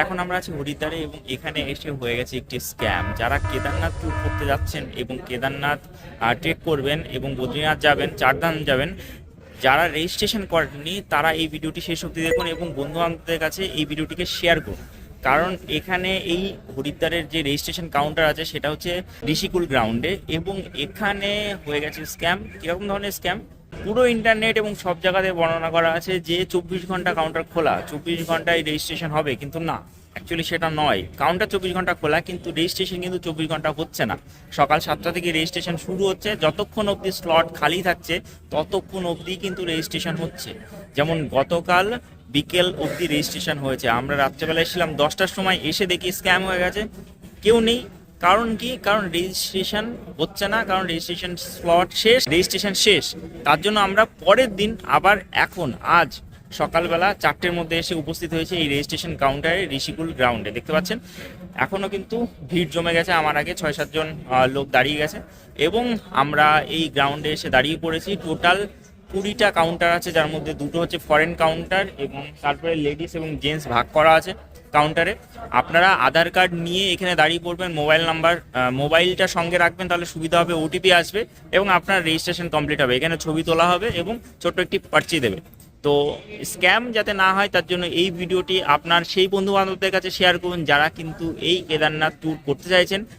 এখন আমরা আছি হরিদ্বারে এবং এখানে এসে হয়ে গেছে একটি স্ক্যাম। যারা কেদারনাথ ট্যুর করতে যাচ্ছেন এবং কেদারনাথ ট্রেক করবেন এবং বদ্রীনাথ যাবেন, চারধাম যাবেন, যারা রেজিস্ট্রেশন করেননি তারা এই ভিডিওটি শেষ অবধি দেখুন এবং বন্ধু বান্ধবদের কাছে এই ভিডিওটিকে শেয়ার করুন। কারণ এখানে এই হরিদ্বারের যে রেজিস্ট্রেশন কাউন্টার আছে সেটা হচ্ছে ঋষিকুল গ্রাউন্ডে এবং এখানে হয়ে গেছে স্ক্যাম। কীরকম ধরনের স্ক্যাম? পুরো ইন্টারনেট এবং সব জায়গাতে বর্ণনা করা আছে যে 24 ঘন্টা কাউন্টার খোলা, 24 ঘন্টায় রেজিস্ট্রেশন হবে, কিন্তু না, অ্যাকচুয়ালি সেটা নয়। কাউন্টার 24 ঘন্টা খোলা কিন্তু রেজিস্ট্রেশন কিন্তু 24 ঘন্টা হচ্ছে না। সকাল 7টা থেকে রেজিস্ট্রেশন শুরু হচ্ছে, যতক্ষণ অবধি স্লট খালি থাকছে ততক্ষণ অবধি কিন্তু রেজিস্ট্রেশন হচ্ছে। যেমন গতকাল বিকেল অবধি রেজিস্ট্রেশন হয়েছে, আমরা রাত্রেবেলা এসেছিলাম 10টার সময়, এসে দেখি স্ক্যাম হয়ে গেছে, কেউ নেই। কারণ কি? কারণ রেজিস্ট্রেশন হচ্ছে না, কারণ রেজিস্ট্রেশন স্লট শেষ, রেজিস্ট্রেশন শেষ। তার জন্য আমরা পরের দিন আবার আজ সকালবেলা 4টের মধ্যে এসে উপস্থিত হয়েছে এই রেজিস্ট্রেশন কাউন্টারে ঋষিকুল গ্রাউন্ডে। দেখতে পাচ্ছেন এখনও কিন্তু ভিড় জমে গেছে, আমার আগে 6-7 জন লোক দাঁড়িয়ে গেছে এবং আমরা এই গ্রাউন্ডে এসে দাঁড়িয়ে পড়েছি। টোটাল 20টা কাউন্টার আছে, যার মধ্যে দুটো হচ্ছে ফরেন কাউন্টার এবং তারপরে লেডিস এবং জেন্টস ভাগ করা আছে কাউন্টারে। আপনারা আধার কার্ড নিয়ে এখানে দাঁড়িয়ে পড়বেন, মোবাইল নাম্বার, মোবাইলটা সঙ্গে রাখবেন, তাহলে সুবিধা হবে। ওটিপি আসবে এবং আপনার রেজিস্ট্রেশন কমপ্লিট হবে। এখানে ছবি তোলা হবে এবং ছোট্ট একটি পার্চি দেবে। তো স্ক্যাম যাতে না হয় তার জন্য এই ভিডিওটি আপনার সেই বন্ধু বান্ধবদের কাছে শেয়ার করুন যারা কিন্তু এই কেদারনাথ ট্যুর করতে চাইছেন